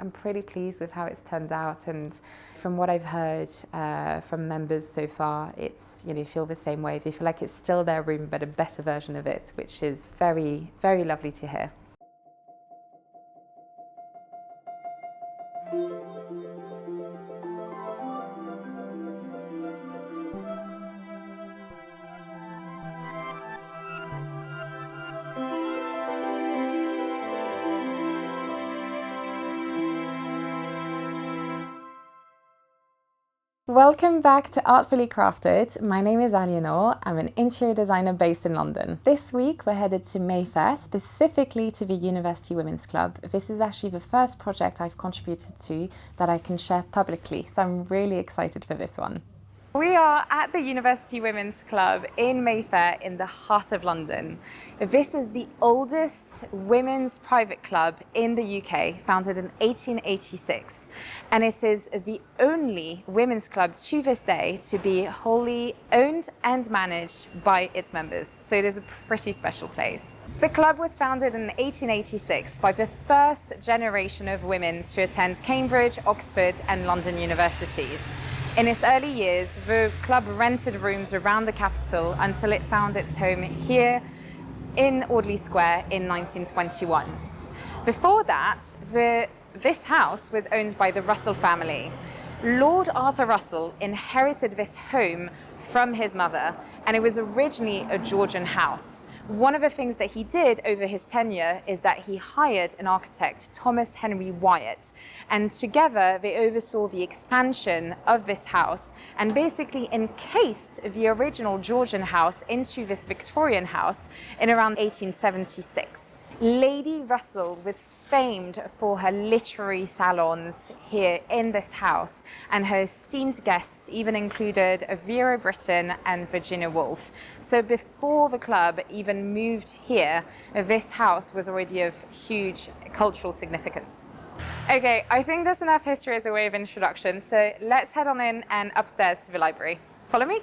I'm pretty pleased with how it's turned out, and from what I've heard from members so far, it's, you feel the same way. They feel like it's still their room, but a better version of it, which is very, very lovely to hear. Welcome back to Artfully Crafted. My name is Alienor. I'm an interior designer based in London. This week we're headed to Mayfair, specifically to the University Women's Club. This is actually the first project I've contributed to that I can share publicly, so I'm really excited for this one. We are at the University Women's Club in Mayfair in the heart of London. This is the oldest women's private club in the UK, founded in 1886. And it is the only women's club to this day to be wholly owned and managed by its members. So it is a pretty special place. The club was founded in 1886 by the first generation of women to attend Cambridge, Oxford, and London universities. In its early years, the club rented rooms around the capital until it found its home here in Audley Square in 1921. Before that, this house was owned by the Russell family. Lord Arthur Russell inherited this home from his mother, and it was originally a Georgian house. One of the things that he did over his tenure is that he hired an architect, Thomas Henry Wyatt, and together they oversaw the expansion of this house and basically encased the original Georgian house into this Victorian house in around 1876. Lady Russell was famed for her literary salons here in this house, and her esteemed guests even included Vera Brittain and Virginia Woolf. So before the club even moved here, this house was already of huge cultural significance. Okay, I think that's enough history as a way of introduction, so let's head on in and upstairs to the library. Follow me.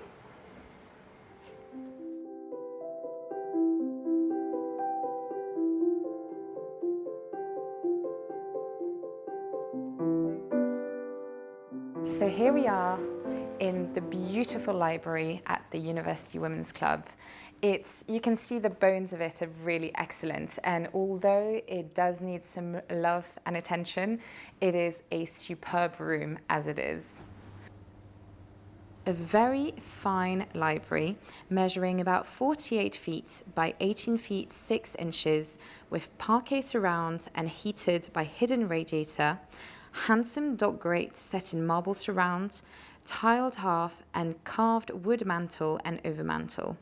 So here we are in the beautiful library at the University Women's Club. You can see the bones of it are really excellent, and although it does need some love and attention, it is a superb room as it is. A very fine library measuring about 48 feet by 18 feet 6 inches, with parquet surround and heated by hidden radiator, handsome dock grate set in marble surround, tiled hearth, and carved wood mantel and overmantel.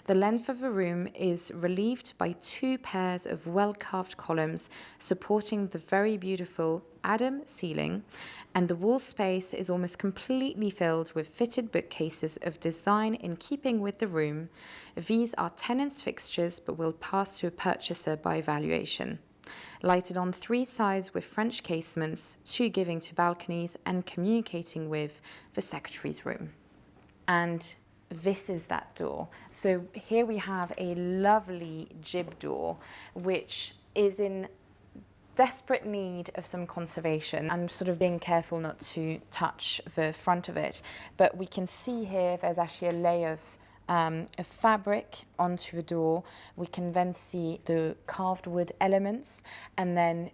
The length of the room is relieved by 2 pairs of well-carved columns supporting the very beautiful Adam ceiling, and the wall space is almost completely filled with fitted bookcases of design in keeping with the room. These are tenants' fixtures but will pass to a purchaser by valuation. Lighted on 3 sides with French casements, 2 giving to balconies and communicating with the secretary's room. And this is that door. So here we have a lovely jib door, which is in desperate need of some conservation. I'm sort of being careful not to touch the front of it, but we can see here there's actually a layer of fabric onto the door. We can then see the carved wood elements, and then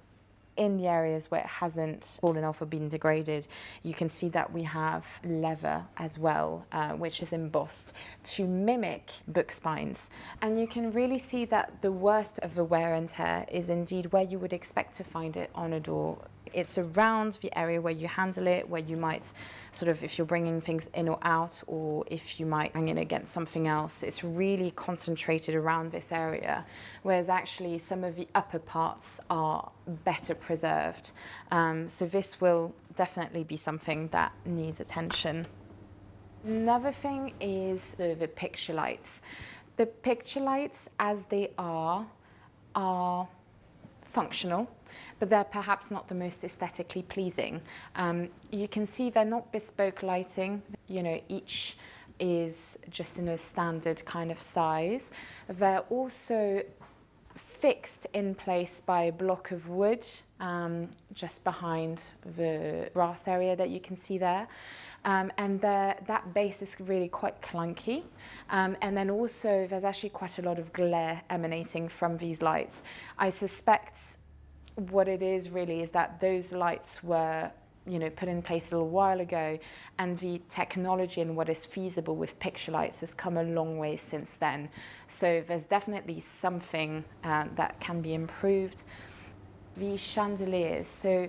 in the areas where it hasn't fallen off or been degraded, you can see that we have leather as well, which is embossed to mimic book spines. And you can really see that the worst of the wear and tear is indeed where you would expect to find it on a door. It's around the area where you handle it, where you might sort of, if you're bringing things in or out, or if you might hang it against something else, it's really concentrated around this area, whereas actually some of the upper parts are better preserved. So this will definitely be something that needs attention. Another thing is the picture lights. The picture lights, as they are functional, but they're perhaps not the most aesthetically pleasing. You can see they're not bespoke lighting. You know, each is just in a standard kind of size. They're also fixed in place by a block of wood just behind the brass area that you can see there. And that base is really quite clunky. And then also there's actually quite a lot of glare emanating from these lights. I suspect what it is really is that those lights were put in place a little while ago, and the technology and what is feasible with picture lights has come a long way since then. So there's definitely something that can be improved. The chandeliers, so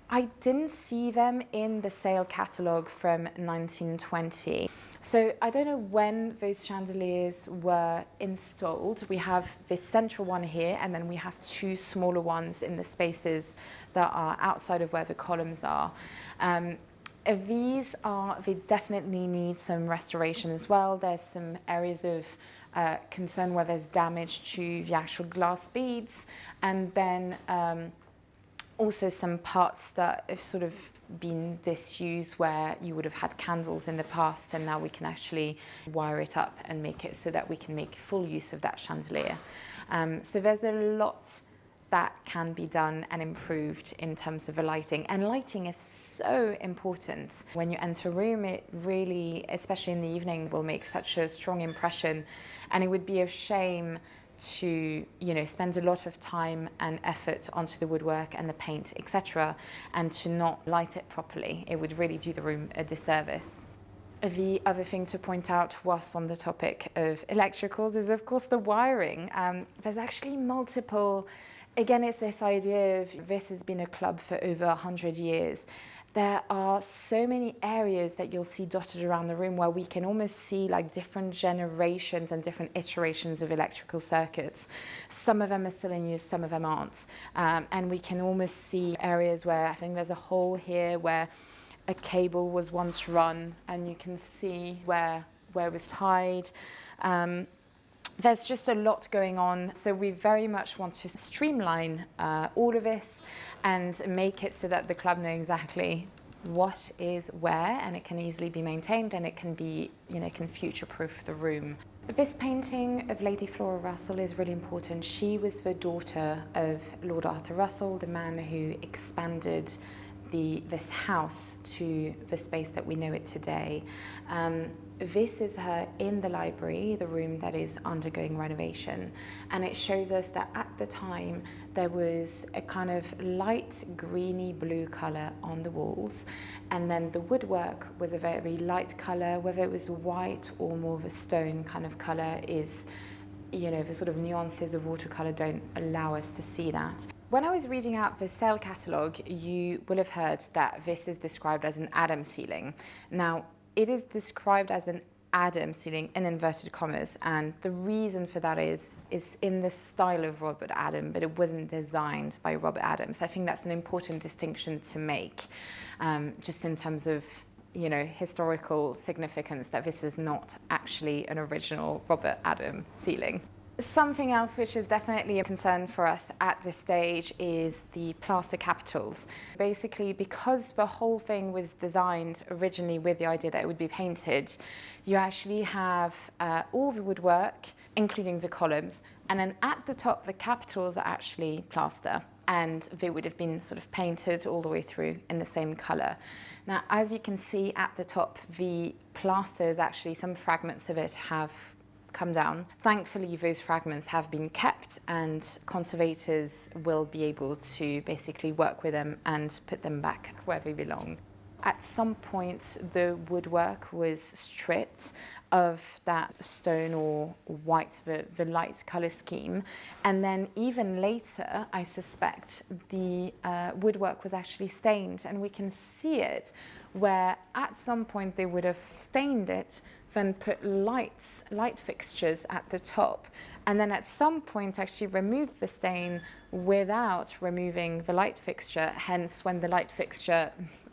I didn't see them in the sale catalogue from 1920. So I don't know when those chandeliers were installed. We have this central one here, and then we have two smaller ones in the spaces that are outside of where the columns are. They definitely need some restoration as well. There's some areas of concern where there's damage to the actual glass beads, and then also some parts that have sort of been disused, where you would have had candles in the past, and now we can actually wire it up and make it so that we can make full use of that chandelier. So there's a lot that can be done and improved in terms of the lighting. And lighting is so important. When you enter a room, it really, especially in the evening, will make such a strong impression. And it would be a shame to spend a lot of time and effort onto the woodwork and the paint, etc., and to not light it properly. It would really do the room a disservice. The other thing to point out whilst on the topic of electricals is, of course, the wiring. There's actually multiple. Again, it's this idea of this has been a club for over 100 years. There are so many areas that you'll see dotted around the room where we can almost see like different generations and different iterations of electrical circuits. Some of them are still in use, some of them aren't. And we can almost see areas where I think there's a hole here where a cable was once run, and you can see where it was tied. There's just a lot going on, so we very much want to streamline all of this and make it so that the club know exactly what is where, and it can easily be maintained, and it can be, can future-proof the room. This painting of Lady Flora Russell is really important. She was the daughter of Lord Arthur Russell, the man who expanded this house to the space that we know it today. This is her in the library, the room that is undergoing renovation, and it shows us that at the time there was a kind of light greeny blue colour on the walls, and then the woodwork was a very light colour. Whether it was white or more of a stone kind of colour is, the sort of nuances of watercolour don't allow us to see that. When I was reading out the sale catalogue, you will have heard that this is described as an Adam ceiling. Now, it is described as an Adam ceiling in inverted commas, and the reason for that is in the style of Robert Adam, but it wasn't designed by Robert Adam. So I think that's an important distinction to make, just in terms of historical significance, that this is not actually an original Robert Adam ceiling. Something else which is definitely a concern for us at this stage is the plaster capitals. Basically, because the whole thing was designed originally with the idea that it would be painted, you actually have all the woodwork, including the columns, and then at the top the capitals are actually plaster, and they would have been sort of painted all the way through in the same colour. Now, as you can see at the top, the plasters, actually some fragments of it have come down. Thankfully, those fragments have been kept, and conservators will be able to basically work with them and put them back where they belong. At some point, the woodwork was stripped of that stone or white, the light colour scheme. And then even later, I suspect, the woodwork was actually stained, and we can see it where at some point they would have stained it, then put light fixtures at the top, and then at some point actually removed the stain without removing the light fixture. Hence, when the light fixture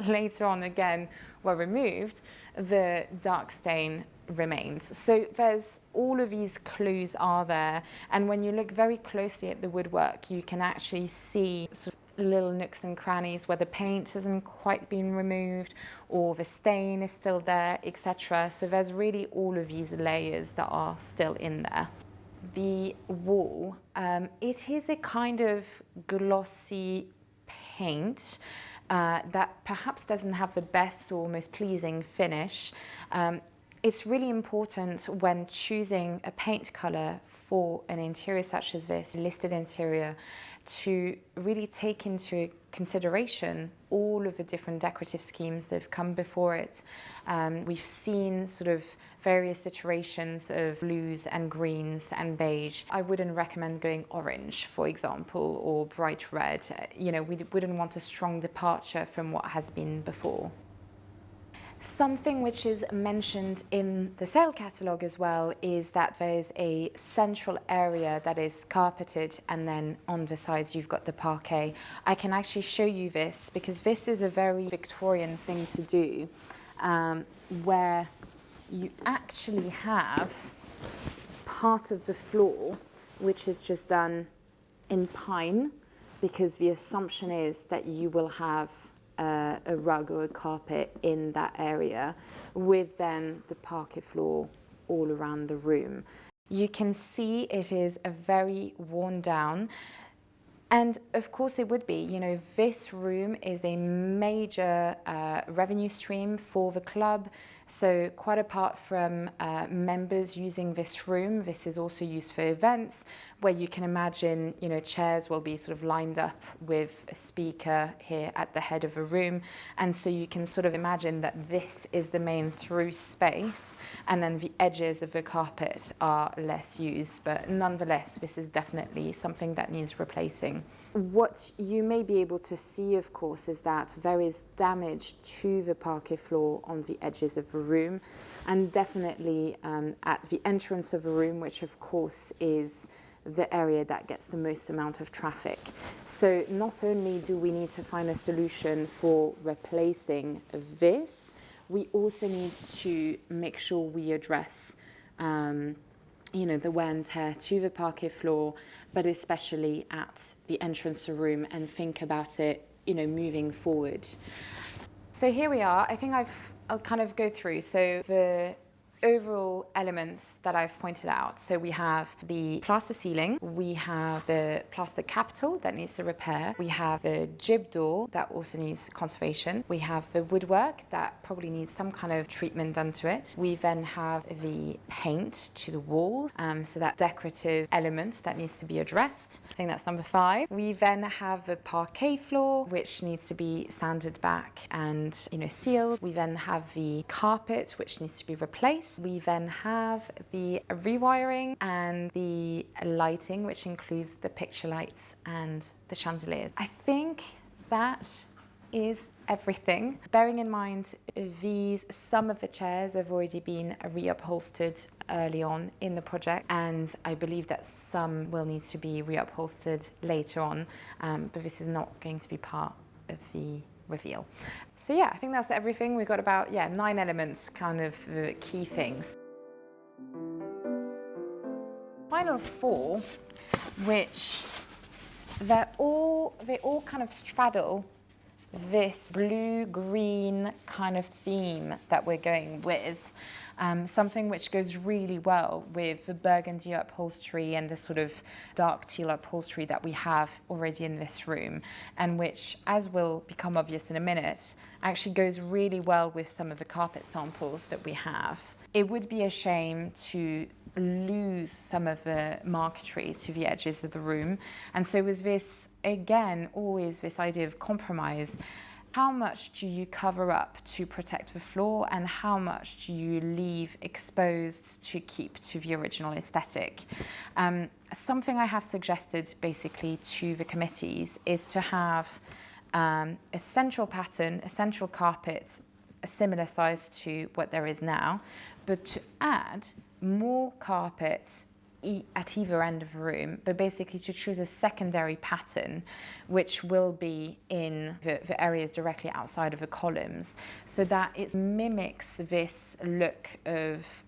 later on again were removed, the dark stain remains. So there's all of these clues are there, and when you look very closely at the woodwork, you can actually see sort of little nooks and crannies where the paint hasn't quite been removed, or the stain is still there, etc. So there's really all of these layers that are still in there. the wall, it is a kind of glossy paint that perhaps doesn't have the best or most pleasing finish. It's really important when choosing a paint color for an interior such as this, listed interior, to really take into consideration all of the different decorative schemes that have come before it. We've seen sort of various iterations of blues and greens and beige. I wouldn't recommend going orange, for example, or bright red. You know, we wouldn't want a strong departure from what has been before. Something which is mentioned in the sale catalogue as well is that there's a central area that is carpeted, and then on the sides you've got the parquet. I can actually show you this because this is a very Victorian thing to do, where you actually have part of the floor which is just done in pine, because the assumption is that you will have a rug or a carpet in that area, with then the parquet floor all around the room. You can see it is a very worn down, and of course it would be, you know, this room is a major revenue stream for the club. So quite apart from members using this room, this is also used for events where you can imagine, you know, chairs will be sort of lined up with a speaker here at the head of a room. And so you can sort of imagine that this is the main through space, and then the edges of the carpet are less used. But nonetheless, this is definitely something that needs replacing. What you may be able to see, of course, is that there is damage to the parquet floor on the edges of the room, and definitely at the entrance of the room, which of course is the area that gets the most amount of traffic. So not only do we need to find a solution for replacing this, we also need to make sure we address you know, the wear and tear to the parquet floor, but especially at the entrance to the room, and think about it, you know, moving forward. So here we are. I think I'll kind of go through. So the overall elements that I've pointed out. So we have the plaster ceiling, we have the plaster capital that needs to repair, we have the jib door that also needs conservation, we have the woodwork that probably needs some kind of treatment done to it, we then have the paint to the walls, so that decorative element that needs to be addressed. I think that's number 5. We then have the parquet floor, which needs to be sanded back and, you know, sealed. We then have the carpet, which needs to be replaced. We then have the rewiring and the lighting, which includes the picture lights and the chandeliers. I think that is everything. Bearing in mind some of the chairs have already been reupholstered early on in the project, and I believe that some will need to be reupholstered later on, but this is not going to be part of the reveal. So yeah, I think that's everything. We've got about 9 elements, kind of the key things. Final 4, which they all kind of straddle this blue-green kind of theme that we're going with. Something which goes really well with the burgundy upholstery and the sort of dark teal upholstery that we have already in this room, and which, as will become obvious in a minute, actually goes really well with some of the carpet samples that we have. It would be a shame to lose some of the marquetry to the edges of the room, and so with this, again, always this idea of compromise. How much do you cover up to protect the floor, and how much do you leave exposed to keep to the original aesthetic? Something I have suggested basically to the committees is to have a central pattern, a central carpet, a similar size to what there is now, but to add more carpet at either end of the room, but basically to choose a secondary pattern which will be in the areas directly outside of the columns, so that it mimics this look of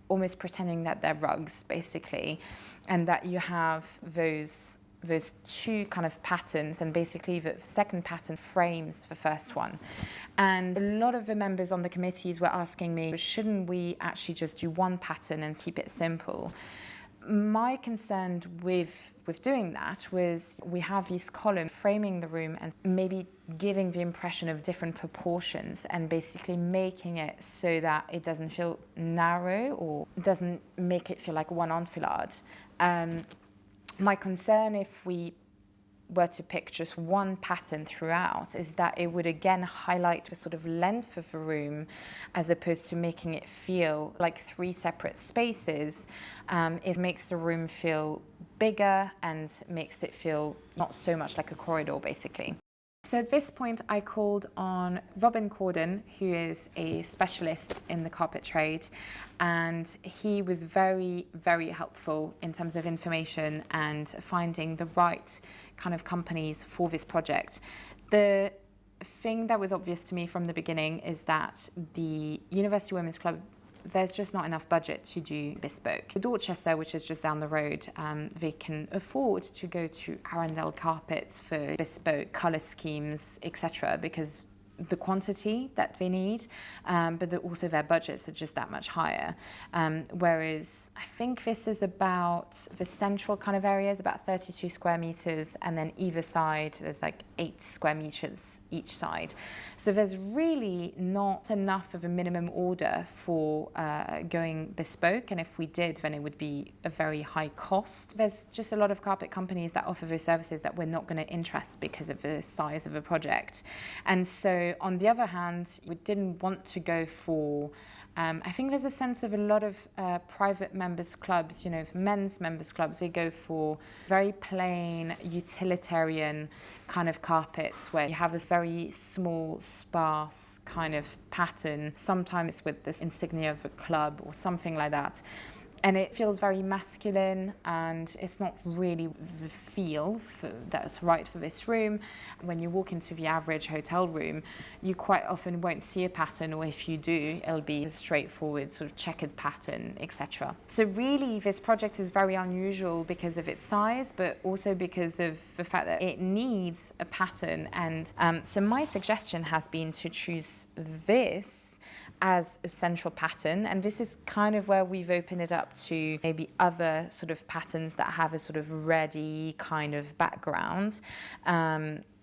almost pretending that they're rugs, basically, and that you have those 2 kind of patterns, and basically the second pattern frames the first one. And a lot of the members on the committees were asking me, shouldn't we actually just do one pattern and keep it simple? My concern with doing that was we have these columns framing the room and maybe giving the impression of different proportions and basically making it so that it doesn't feel narrow or doesn't make it feel like one enfilade. My concern if we were to pick just one pattern throughout is that it would again highlight the sort of length of the room as opposed to making it feel like three separate spaces. It makes the room feel bigger and makes it feel not so much like a corridor basically. So at this point I called on Robin Corden, who is a specialist in the carpet trade, and he was very, very helpful in terms of information and finding the right kind of companies for this project. The thing that was obvious to me from the beginning is that the University Women's Club, there's just not enough budget to do bespoke. The Dorchester, which is just down the road, they can afford to go to Arundel Carpets for bespoke colour schemes, etc., because the quantity that they need, but also their budgets are just that much higher. Whereas I think this is about, the central kind of area is about 32 square meters, and then either side there's like 8 square meters each side. So there's really not enough of a minimum order for going bespoke, and if we did, then it would be a very high cost. There's just a lot of carpet companies that offer those services that we're not going to interest because of the size of a project. And so on the other hand, we didn't want to go for, I think there's a sense of a lot of private members clubs, you know, men's members clubs, they go for very plain, utilitarian kind of carpets where you have this very small, sparse kind of pattern, sometimes with this insignia of a club or something like that. And it feels very masculine, and it's not really the feel that's right for this room. When you walk into the average hotel room, you quite often won't see a pattern, or if you do, it'll be a straightforward sort of checkered pattern, etc. So really, this project is very unusual because of its size, but also because of the fact that it needs a pattern. And so my suggestion has been to choose this as a central pattern, and this is kind of where we've opened it up to maybe other sort of patterns that have a sort of ready kind of background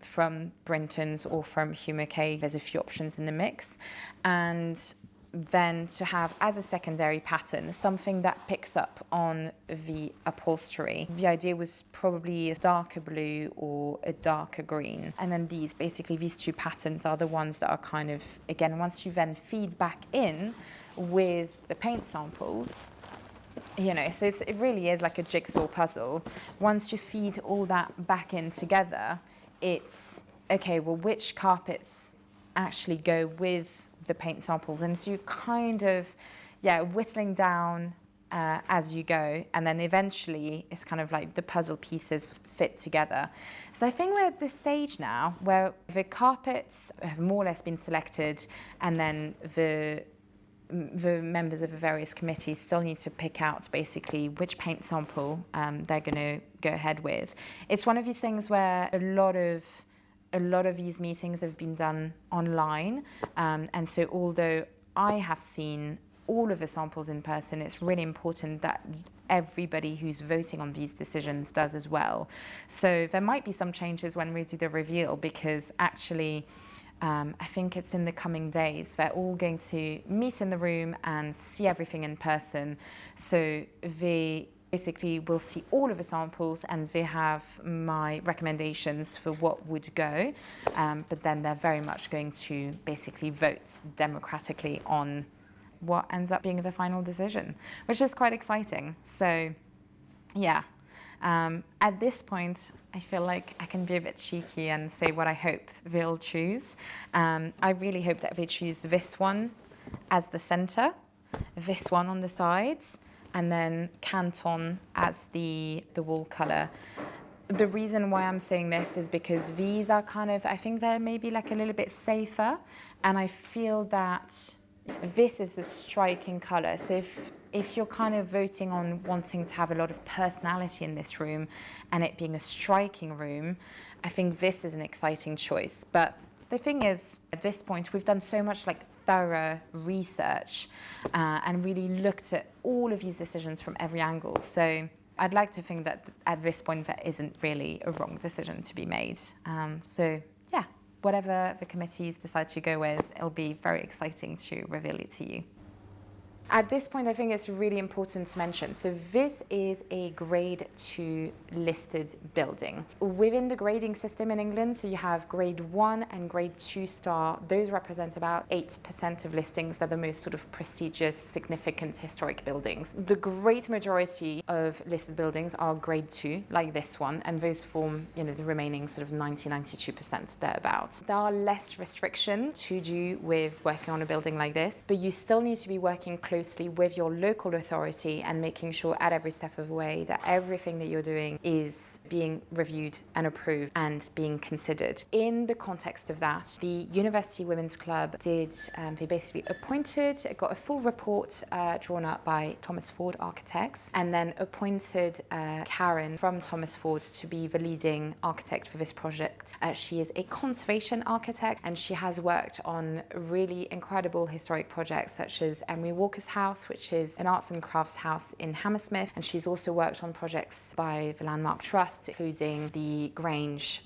from Brinton's or from Hugh Mackay. There's a few options in the mix, and then to have as a secondary pattern something that picks up on the upholstery. The idea was probably a darker blue or a darker green, and then these two patterns are the ones that are kind of, again, once you then feed back in with the paint samples, you know, so it really is like a jigsaw puzzle. Once you feed all that back in together, it's okay, well, which carpets actually go with the paint samples? And so you kind of, whittling down as you go, and then eventually it's kind of like the puzzle pieces fit together. So I think we're at this stage now where the carpets have more or less been selected, and then the members of the various committees still need to pick out basically which paint sample they're going to go ahead with. It's one of these things where a lot of these meetings have been done online, and so although I have seen all of the samples in person, it's really important that everybody who's voting on these decisions does as well. So there might be some changes when we do the reveal, because actually I think it's in the coming days they're all going to meet in the room and see everything in person. So they basically will see all of the samples, and they have my recommendations for what would go, but then they're very much going to basically vote democratically on what ends up being the final decision, which is quite exciting. So yeah, at this point I feel like I can be a bit cheeky and say what I hope they'll choose. I really hope that they choose this one as the center, this one on the sides, and then Canton as the wall colour. The reason why I'm saying this is because these are kind of, I think they're maybe like a little bit safer, and I feel that this is a striking colour. So if you're kind of voting on wanting to have a lot of personality in this room and it being a striking room, I think this is an exciting choice. But the thing is, at this point, we've done so much like thorough research and really looked at all of these decisions from every angle. So I'd like to think that at this point there isn't really a wrong decision to be made. So yeah, whatever the committees decide to go with, it'll be very exciting to reveal it to you. At this point, I think it's really important to mention, so this is a grade 2 listed building. Within the grading system in England, so you have grade 1 and grade 2 star, those represent about 8% of listings that are the most sort of prestigious, significant historic buildings. The great majority of listed buildings are grade 2, like this one, and those form, the remaining sort of 92% thereabouts. There are less restrictions to do with working on a building like this, but you still need to be working closely with your local authority and making sure at every step of the way that everything that you're doing is being reviewed and approved and being considered. In the context of that, the University Women's Club they basically got a full report drawn up by Thomas Ford Architects, and then appointed Karen from Thomas Ford to be the leading architect for this project. She is a conservation architect, and she has worked on really incredible historic projects such as Emery Walker's house, which is an arts and crafts house in Hammersmith, and she's also worked on projects by the Landmark Trust, including the Grange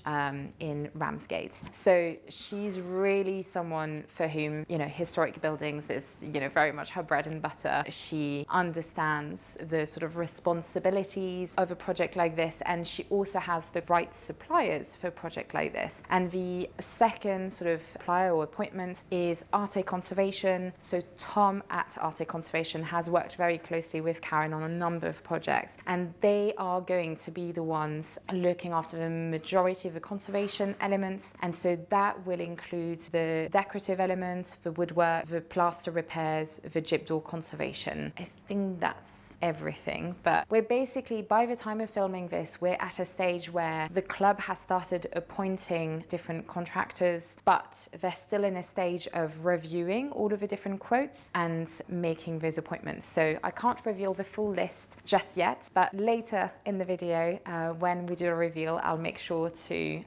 in Ramsgate. So she's really someone for whom historic buildings is very much her bread and butter. She understands the sort of responsibilities of a project like this, and she also has the right suppliers for a project like this. And the second sort of supplier or appointment is Arte Conservation. So Tom at Arte Conservation has worked very closely with Karen on a number of projects, and they are going to be the ones looking after the majority of the conservation elements. And so that will include the decorative elements, the woodwork, the plaster repairs, the gypdoor conservation. I think that's everything, but we're basically, by the time of filming this, we're at a stage where the club has started appointing different contractors, but they're still in a stage of reviewing all of the different quotes and making those appointments. So I can't reveal the full list just yet, but later in the video, when we do a reveal, I'll make sure to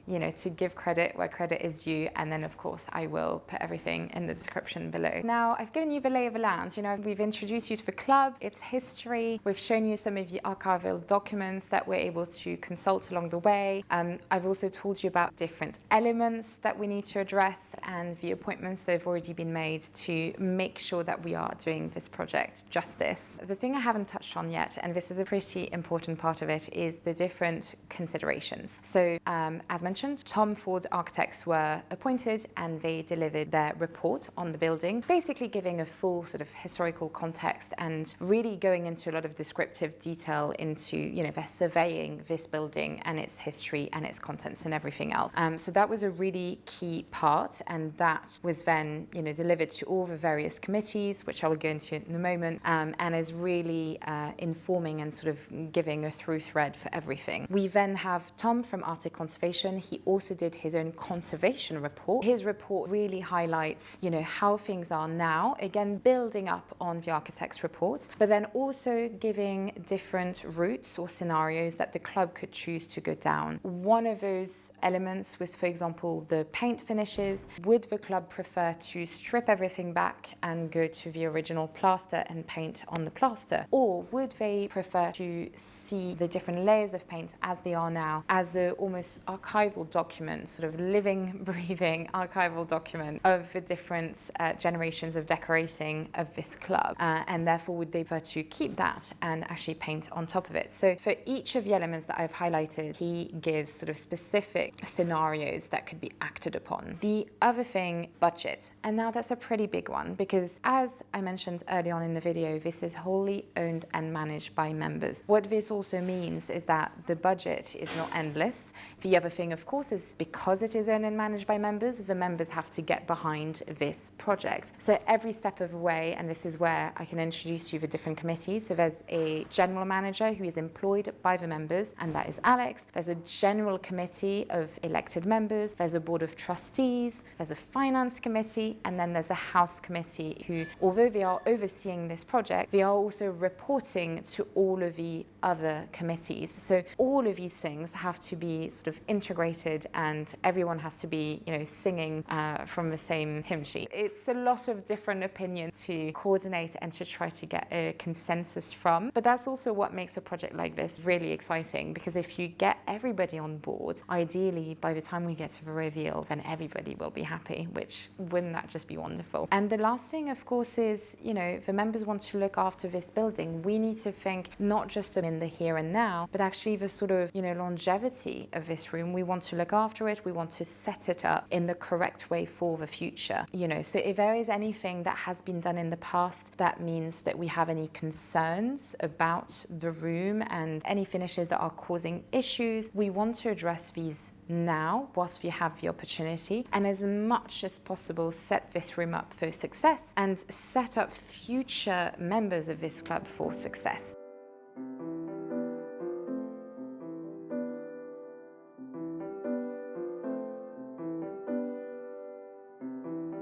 give credit where credit is due, and then of course I will put everything in the description below. Now, I've given you the lay of the land. We've introduced you to the club, its history. We've shown you some of the archival documents that we're able to consult along the way. I've also told you about different elements that we need to address and the appointments that have already been made to make sure that we are doing this project justice. The thing I haven't touched on yet, and this is a pretty important part of it, is the different considerations. So as mentioned, Tom Ford Architects were appointed, and they delivered their report on the building, basically giving a full sort of historical context and really going into a lot of descriptive detail into their surveying this building and its history and its contents and everything else. So that was a really key part, and that was then delivered to all the various committees, which I will go into in a moment, and is really informing and sort of giving a through thread for everything. We then have Tom from Arte Conservation. He also did his own conservation report. His report really highlights how things are now, again building up on the architect's report, but then also giving different routes or scenarios that the club could choose to go down. One of those elements was, for example, the paint finishes. Would the club prefer to strip everything back and go to the original plaster and paint on the plaster, or would they prefer to see the different layers of paint as they are now, as a almost archival document, sort of living, breathing archival document of the different generations of decorating of this club, and therefore would they prefer to keep that and actually paint on top of it. So for each of the elements that I've highlighted, he gives sort of specific scenarios that could be acted upon. The other thing, budget, and now that's a pretty big one, because as I mentioned early on in the video, this is wholly owned and managed by members. What this also means is that the budget is not endless. The other thing, of course, is because it is owned and managed by members, the members have to get behind this project. So every step of the way, and this is where I can introduce you the different committees. So there's a general manager who is employed by the members, and that is Alex. There's a general committee of elected members. There's a board of trustees. There's a finance committee, and then there's a house committee who, although they are overseeing this project, they are also reporting to all of the other committees. So all of these things have to be sort of integrated, and everyone has to be, singing from the same hymn sheet. It's a lot of different opinions to coordinate and to try to get a consensus from. But that's also what makes a project like this really exciting, because if you get everybody on board, ideally by the time we get to the reveal, then everybody will be happy, which wouldn't that just be wonderful? And the last thing, of course, is, if the members want to look after this building, we need to think not just in the here and now, but actually the sort of, longevity of this room. We want to look after it. We want to set it up in the correct way for the future. So if there is anything that has been done in the past that means that we have any concerns about the room and any finishes that are causing issues, we want to address these now whilst we have the opportunity, and as much as possible set this room up for success and set up future members of this club for success.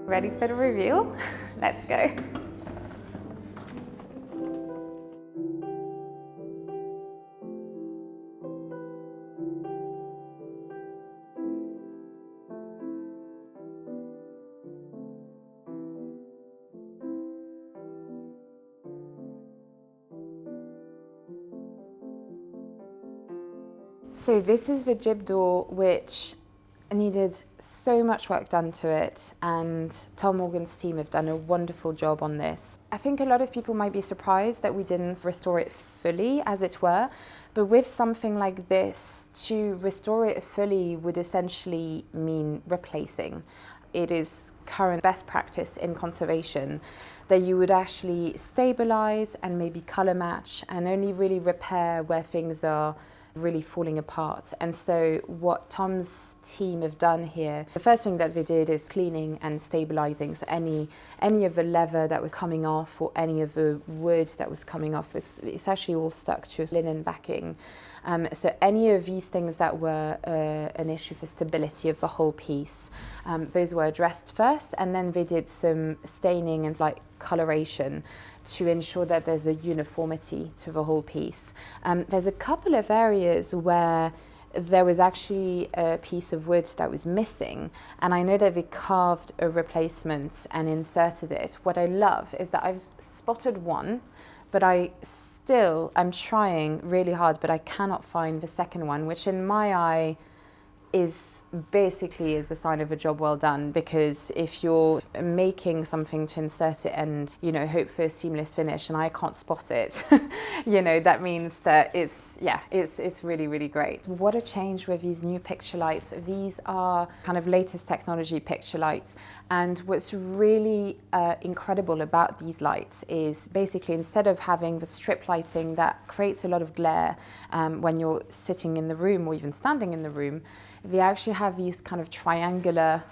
Ready for the reveal? Let's go. So this is the jib door, which needed so much work done to it, and Tom Morgan's team have done a wonderful job on this. I think a lot of people might be surprised that we didn't restore it fully, as it were, but with something like this, to restore it fully would essentially mean replacing. It is current best practice in conservation that you would actually stabilize and maybe color match and only really repair where things are really falling apart. And so what Tom's team have done here, the first thing that they did is cleaning and stabilizing. So any of the leather that was coming off or any of the wood that was coming off, it's actually all stuck to linen backing. So any of these things that were an issue for stability of the whole piece, those were addressed first, and then they did some staining and slight coloration to ensure that there's a uniformity to the whole piece. There's a couple of areas where there was actually a piece of wood that was missing, and I know that they carved a replacement and inserted it. What I love is that I've spotted one, but I'm trying really hard, but I cannot find the second one, which in my eye is the sign of a job well done, because if you're making something to insert it and hope for a seamless finish and I can't spot it, that means that it's really, really great. What a change with these new picture lights. These are kind of latest technology picture lights, and what's really incredible about these lights is basically, instead of having the strip lighting that creates a lot of glare when you're sitting in the room or even standing in the room, they actually have these kind of triangular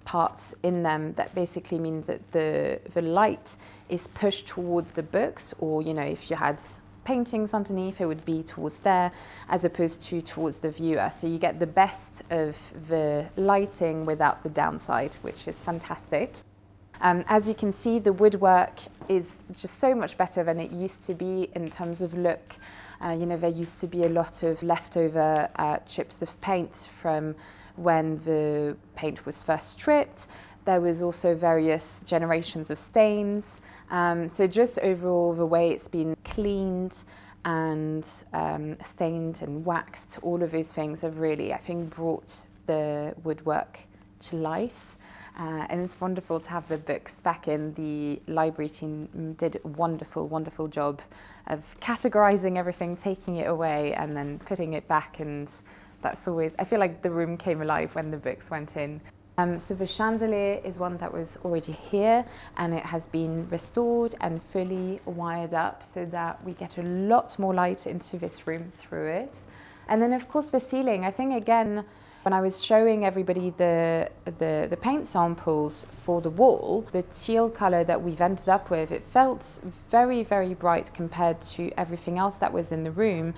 parts in them that basically means that the light is pushed towards the books, or if you had paintings underneath, it would be towards there as opposed to towards the viewer. So you get the best of the lighting without the downside, which is fantastic. As you can see, the woodwork is just so much better than it used to be in terms of look. There used to be a lot of leftover chips of paint from when the paint was first stripped. There was also various generations of stains. So just overall, the way it's been cleaned and stained and waxed, all of those things have really, I think, brought the woodwork to life. And it's wonderful to have the books back in. The library team did a wonderful, wonderful job of categorizing everything, taking it away and then putting it back. And that's always, I feel like the room came alive when the books went in. So the chandelier is one that was already here, and it has been restored and fully wired up so that we get a lot more light into this room through it. And then of course the ceiling, I think again, when I was showing everybody the paint samples for the wall, the teal color that we've ended up with, it felt very, very bright compared to everything else that was in the room.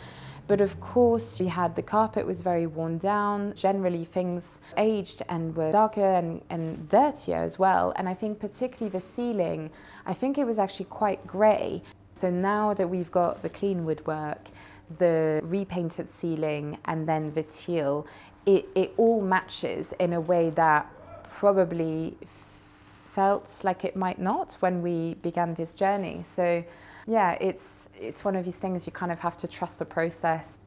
But of course, we had the carpet was very worn down. Generally, things aged and were darker and dirtier as well. And I think particularly the ceiling, I think it was actually quite grey. So now that we've got the clean woodwork, the repainted ceiling, and then the teal, it all matches in a way that probably felt like it might not when we began this journey. So yeah, it's one of these things you kind of have to trust the process.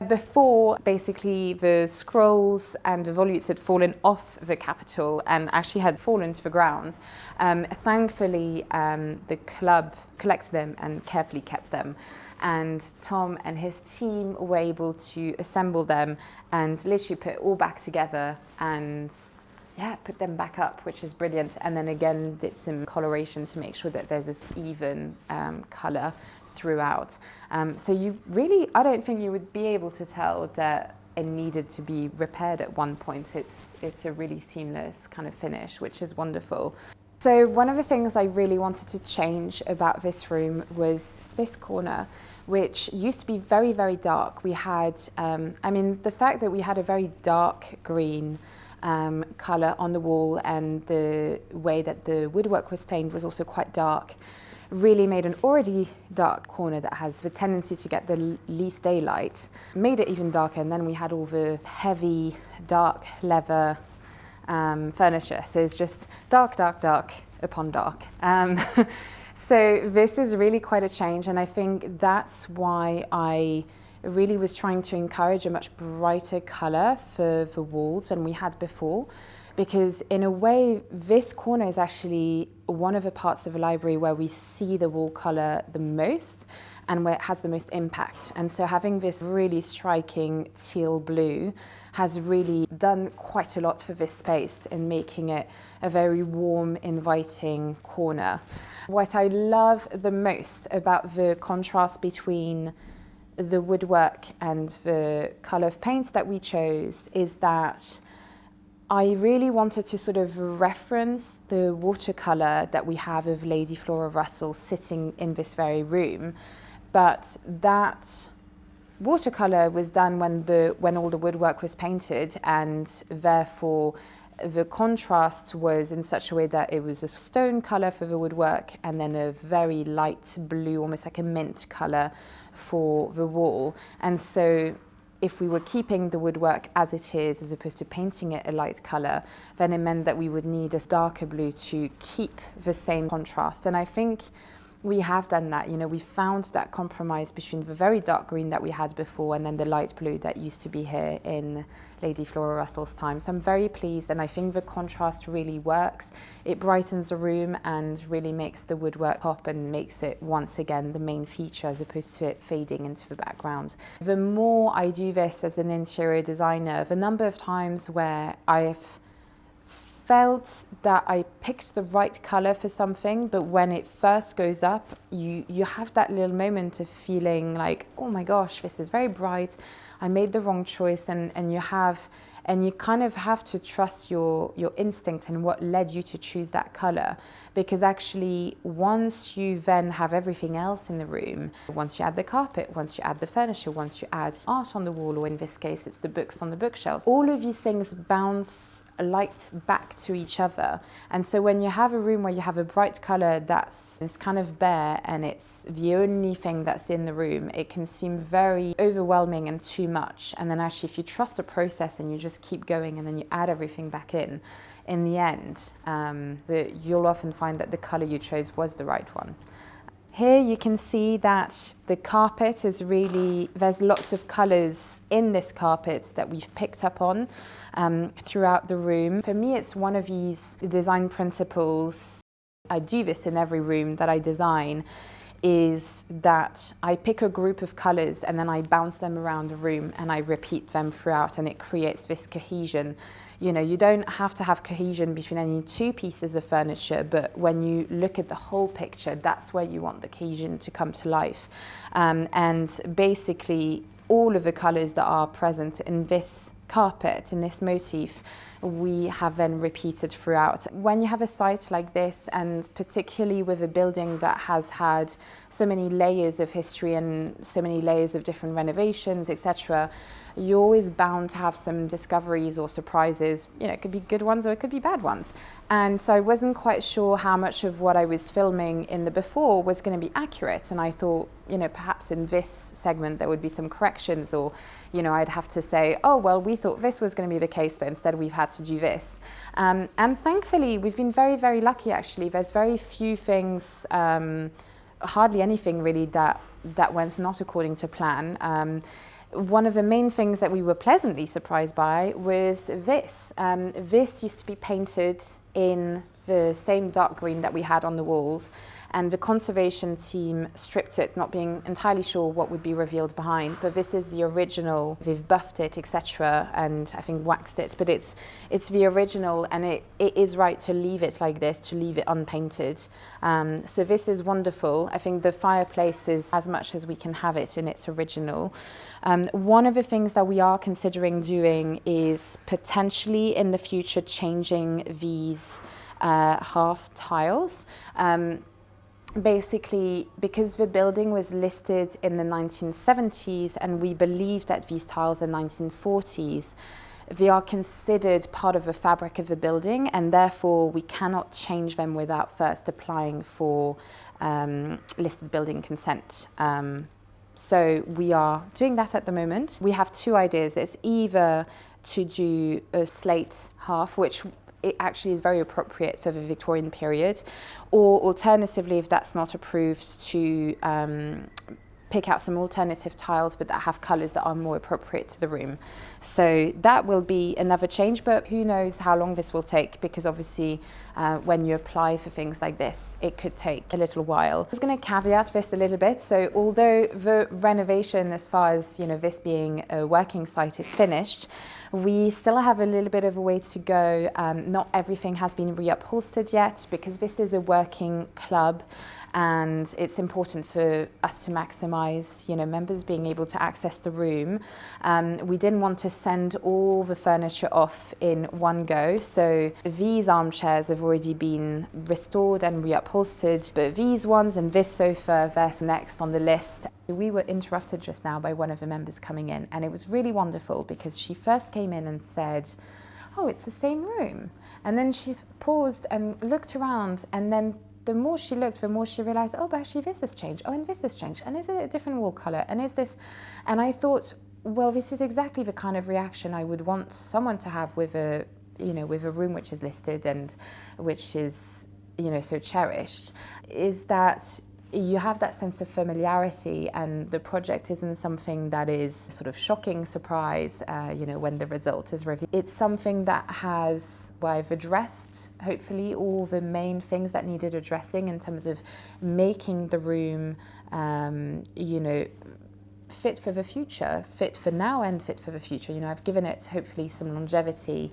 Before, basically, the scrolls and the volutes had fallen off the capital and actually had fallen to the ground. Thankfully, the club collected them and carefully kept them. And Tom and his team were able to assemble them and literally put it all back together and put them back up, which is brilliant. And then again, did some coloration to make sure that there's this even colour throughout. So you really, I don't think you would be able to tell that it needed to be repaired at one point. It's a really seamless kind of finish, which is wonderful. So one of the things I really wanted to change about this room was this corner, which used to be very, very dark. We had, the fact that we had a very dark green colour on the wall, and the way that the woodwork was stained was also quite dark, really made an already dark corner that has the tendency to get the least daylight, made it even darker. And then we had all the heavy dark leather furniture, so it's just dark, dark, dark upon dark. So this is really quite a change, and I think that's why I really was trying to encourage a much brighter colour for the walls than we had before, because in a way this corner is actually one of the parts of the library where we see the wall colour the most and where it has the most impact. And so having this really striking teal blue has really done quite a lot for this space in making it a very warm, inviting corner. What I love the most about the contrast between the woodwork and the colour of paints that we chose is that I really wanted to sort of reference the watercolour that we have of Lady Flora Russell sitting in this very room, but that watercolour was done when all the woodwork was painted, and therefore the contrast was in such a way that it was a stone colour for the woodwork and then a very light blue, almost like a mint colour for the wall. And so if we were keeping the woodwork as it is, as opposed to painting it a light colour, then it meant that we would need a darker blue to keep the same contrast. And I think we have done that. You know, we found that compromise between the very dark green that we had before and then the light blue that used to be here in Lady Flora Russell's time. So I'm very pleased, and I think the contrast really works. It brightens the room and really makes the woodwork pop and makes it once again the main feature as opposed to it fading into the background. The more I do this as an interior designer, the number of times where I've felt that I picked the right colour for something, but when it first goes up, you have that little moment of feeling like, oh my gosh, this is very bright, I made the wrong choice, and you kind of have to trust your instinct and what led you to choose that colour. Because actually, once you then have everything else in the room, once you add the carpet, once you add the furniture, once you add art on the wall, or in this case, it's the books on the bookshelves, all of these things bounce light back to each other. And so when you have a room where you have a bright colour that's kind of bare and it's the only thing that's in the room, it can seem very overwhelming and too much. And then actually, if you trust the process and you just keep going and then you add everything back in the end, you'll often find that the colour you chose was the right one. Here you can see that the carpet is really, there's lots of colours in this carpet that we've picked up on throughout the room. For me, it's one of these design principles. I do this in every room that I design, is that I pick a group of colours and then I bounce them around the room and I repeat them throughout, and it creates this cohesion. You know, you don't have to have cohesion between any two pieces of furniture, but when you look at the whole picture, that's where you want the cohesion to come to life. And basically, all of the colours that are present in this carpet and this motif we have then repeated throughout. When you have a site like this, and particularly with a building that has had so many layers of history and so many layers of different renovations, etc., you're always bound to have some discoveries or surprises. You know, it could be good ones or it could be bad ones. And so I wasn't quite sure how much of what I was filming in the before was going to be accurate. And I thought, you know, perhaps in this segment there would be some corrections, or, you know, I'd have to say, oh, well, we thought this was going to be the case, but instead we've had to do this. And thankfully, we've been very, very lucky, actually. There's very few things, hardly anything really, that went not according to plan. One of the main things that we were pleasantly surprised by was this. This used to be painted in the same dark green that we had on the walls, and the conservation team stripped it, not being entirely sure what would be revealed behind. But this is the original. They've buffed it, etc., and I think waxed it. But it's the original, and it is right to leave it like this, to leave it unpainted. So this is wonderful. I think the fireplace is as much as we can have it in its original. One of the things that we are considering doing is potentially in the future changing these half tiles. Basically, because the building was listed in the 1970s and we believe that these tiles are 1940s, they are considered part of the fabric of the building, and therefore we cannot change them without first applying for listed building consent. So we are doing that at the moment. We have two ideas. It's either to do a slate half, which it actually is very appropriate for the Victorian period, or alternatively, if that's not approved, to pick out some alternative tiles but that have colours that are more appropriate to the room. So that will be another change, but who knows how long this will take, because obviously when you apply for things like this, it could take a little while. I was going to caveat this a little bit. So although the renovation, as far as, you know, this being a working site, is finished, we still have a little bit of a way to go. Not everything has been reupholstered yet, because this is a working club, and it's important for us to maximize, you know, members being able to access the room. We didn't want to send all the furniture off in one go, so these armchairs have already been restored and reupholstered, but these ones and this sofa, they're next on the list. We were interrupted just now by one of the members coming in, and it was really wonderful because she first came in and said, oh, it's the same room. And then she paused and looked around, and then the more she looked, the more she realized, oh, but actually this has changed. Oh, and this has changed. And is it a different wall color? And is this? And I thought, well, this is exactly the kind of reaction I would want someone to have with a, you know, with a room which is listed and which is, you know, so cherished, is that you have that sense of familiarity, and the project isn't something that is sort of shocking surprise, you know, when the result is revealed. It's something that has, well, I've addressed, hopefully, all the main things that needed addressing in terms of making the room, you know, fit for the future, fit for now and fit for the future. You know, I've given it, hopefully, some longevity.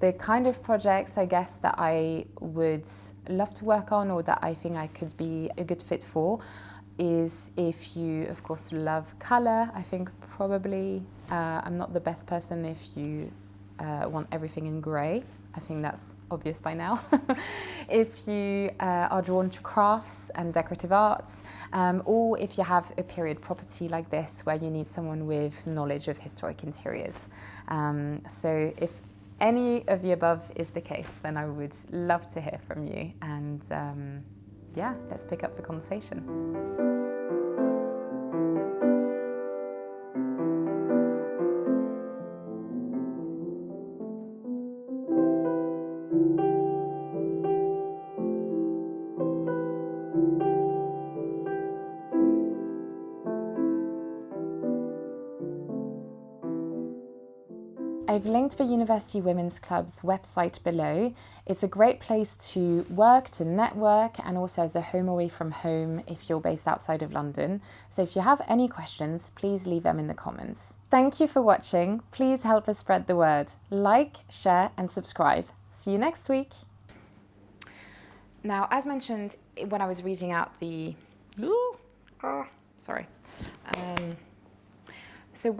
The kind of projects, I guess, that I would love to work on, or that I think I could be a good fit for, is if you, of course, love colour. I think probably I'm not the best person if you want everything in grey. I think that's obvious by now. If you are drawn to crafts and decorative arts, or if you have a period property like this where you need someone with knowledge of historic interiors. So if any of the above is the case, then I would love to hear from you, and yeah, let's pick up the conversation. I've linked the University Women's Club's website below. It's a great place to work, to network, and also as a home away from home if you're based outside of London. So if you have any questions, please leave them in the comments. Thank you for watching. Please help us spread the word. Like, share, and subscribe. See you next week. Now, as mentioned, when I was reading out the... So when